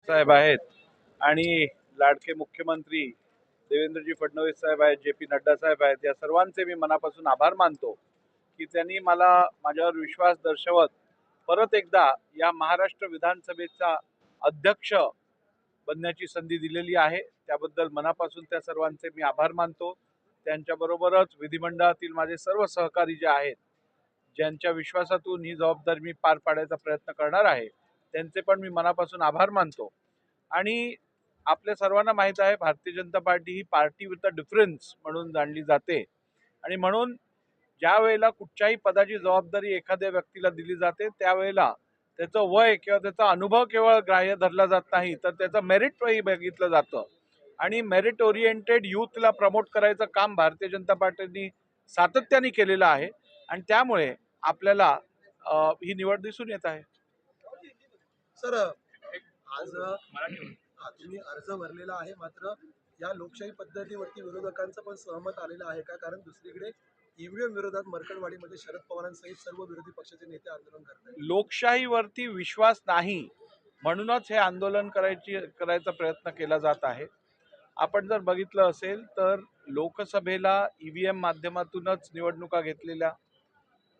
साहेब आहेत आणि लाडके मुख्यमंत्री देवेंद्रजी फडणवीस साहेब आहेत, जे पी नड्डा साहेब आहेत, या सर्वांचे मी मनापासून आभार मानतो की त्यांनी मला माझ्यावर विश्वास दर्शवत परत एकदा या महाराष्ट्र विधानसभेचा अध्यक्ष बनण्याची संधी दिलेली आहे। त्याबद्दल मनापासून त्या सर्वांचे मी आभार मानतो। त्यांच्याबरोबरच विधिमंडळातील माझे सर्व सहकारी जे आहेत, ज्यांच्या विश्वासातून ही जबाबदारी मी पार पाडायचा प्रयत्न करणार आहे, त्यांचे पण मी मनापासून आभार मानतो। आणि आपल्या सर्वांना माहित आहे, भारतीय जनता पार्टी ही पार्टी विथ अ डिफरन्स म्हणून जाणली जाते आणि म्हणून ज्या वेळेला कुठच्याही पदाची जबाबदारी एखाद्या व्यक्तीला दिली जाते त्यावेळेला त्याचं वय किंवा त्याचा अनुभव केवळ ग्राह्य धरला जात नाही, तर त्याचं मेरिटही बघितलं जातं आणि मेरिट ओरिएंटेड यूथला प्रमोट करायचं काम भारतीय जनता पार्टीने सातत्याने केलेलं आहे आणि त्यामुळे आपल्याला ही निवड दिसून येत आहे। सर, आज तुम्ही अर्ज भरलेला आहे, मात्र या लोकशाही पद्धतीवरती विरोधकांचं पण सहमत आलेलं आहे का? कारण दुसरीकडे ईव्हीएम विरोधात मरकटवाडीमध्ये शरद पवारांसहित सर्व विरोधी पक्षाचे नेते आंदोलन करतात। लोकशाहीवरती विश्वास नाही म्हणूनच हे आंदोलन करायचा प्रयत्न केला जात आहे। आपण जर बघितलं असेल तर लोकसभेला ईव्हीएम माध्यमातूनच निवडणुका घेतलेल्या,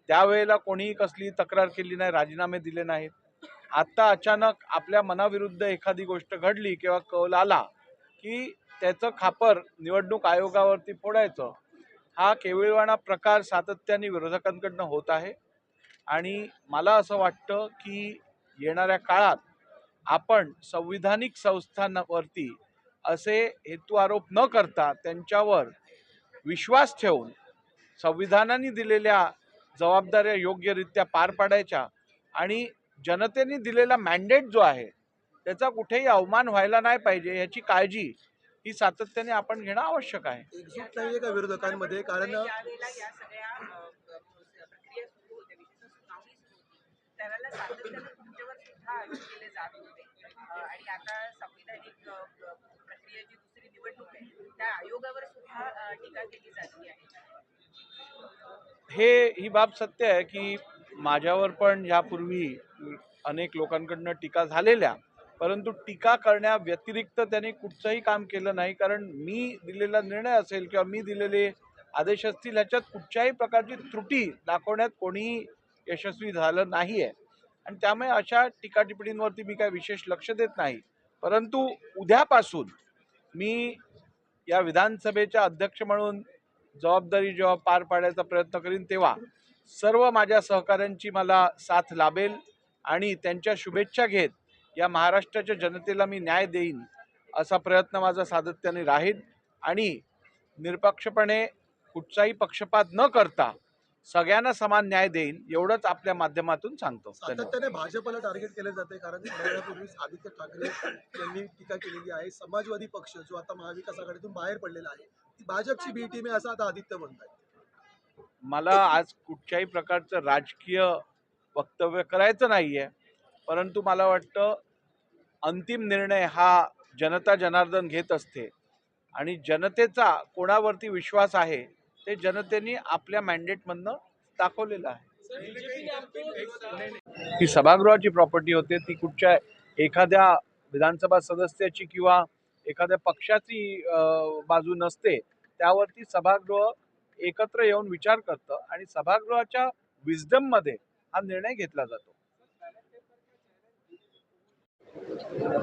त्यावेळेला कोणीही कसली तक्रार केली नाही, राजीनामे दिले नाहीत। आता अचानक आपल्या मनाविरुद्ध एखादी गोष्ट घडली किंवा कौल आला की त्याचं खापर निवडणूक आयोगावरती फोडायचं, हा केविलवाणा प्रकार सातत्याने विरोधकांकडून होत आहे आणि मला असं वाटतं की येणाऱ्या काळात आपण संविधानिक संस्थांवरती असे हेतू आरोप न करता त्यांच्यावर विश्वास ठेवून संविधानाने दिलेल्या जबाबदाऱ्या योग्यरित्या पार पाडायच्या आणि जनतेने दिलेला मॅन्डेट जो आहे त्याचा कुठेही अवमान व्हायला नाही पाहिजे याची काळजी ही सातत्याने आपण घेणं आवश्यक आहे। एकजूट नाहीये का विरोधकांमध्ये? कारण त्यावेळेला सातत्यानं तुमच्यावर सुद्धा आरोप केले जात होते आणि आता संविधानिक प्रक्रियेची दुसरी निवडणूक आहे, त्या आयोगावर सुद्धा टीका केली जाते आहे। ही बाब सत्य आहे की माझ्यावर पण यापूर्वी अनेक लोकांकडून टीका झालेल्या, परंतु टीका करण्या व्यतिरिक्त त्यांनी कुठचंही काम केलं नाही। कारण मी दिलेला निर्णय असेल किंवा मी दिलेले आदेश असतील, ह्याच्यात कुठच्याही प्रकारची त्रुटी दाखवण्यात कोणीही यशस्वी झालं नाही आहे आणि त्यामुळे अशा टीका टिप्पणींवरती मी काय विशेष लक्ष देत नाही। परंतु उद्यापासून मी या विधानसभेच्या अध्यक्ष म्हणून जबाबदारी जेव्हा पार पाडायचा प्रयत्न करीन तेव्हा सर्व माझ्या सहकाऱ्यांची मला साथ लाभेल आणि त्यांच्या शुभेच्छा घेत या महाराष्ट्राच्या जनतेला मी न्याय देईन असा प्रयत्न माझा सातत्याने राहील आणि निरपक्षपणे कुठचाही पक्षपात न करता सगळ्यांना समान न्याय देईन एवढंच आपल्या माध्यमातून सांगतो। सातत्याने भाजपला टार्गेट केले जाते, कारण थोड्यावेळापूर्वीच आदित्य ठाकरे यांनी टीका केलेली आहे। समाजवादी पक्ष जो आता महाविकास आघाडीतून बाहेर पडलेला आहे, ती भाजपची बी टीम आहे असं आता आदित्य म्हणतात। मला आज कुठच्याही प्रकारचं राजकीय वक्तव्य करायचं नाहीये, परंतु मला वाटतं अंतिम निर्णय हा जनता जनार्दन घेत असते आणि जनतेचा कोणावरती विश्वास आहे ते जनतेने आपल्या मॅन्डेटमधनं दाखवलेलं आहे। ही सभागृहाची प्रॉपर्टी होते, ती कुठच्या एखाद्या विधानसभा सदस्याची किंवा एखाद्या पक्षाची बाजू नसते। त्यावरती सभागृह एकत्र येऊन विचार करतं आणि सभागृहाच्या विजडम मध्ये हा निर्णय घेतला जातो।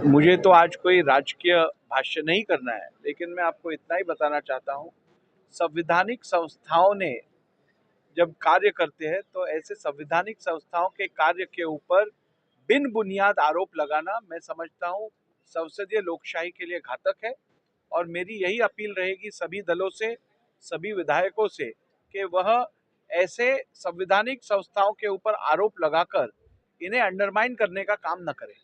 मुझे तो आज कोई राजकीय भाष्य नहीं करना है, लेकिन मैं आपको इतना ही बताना चाहता हूँ, संवैधानिक संस्थाओं ने जब कार्य करते हैं तो ऐसे संवैधानिक संस्थाओं के कार्य के ऊपर बिन बुनियाद आरोप लगाना मैं समझता हूँ संसदीय लोकशाही के लिए घातक है। और मेरी यही अपील रहेगी सभी दलों से, सभी विधायकों से कि वह ऐसे संवैधानिक संस्थाओं के ऊपर आरोप लगाकर इन्हें अंडरमाइन करने का काम न करें।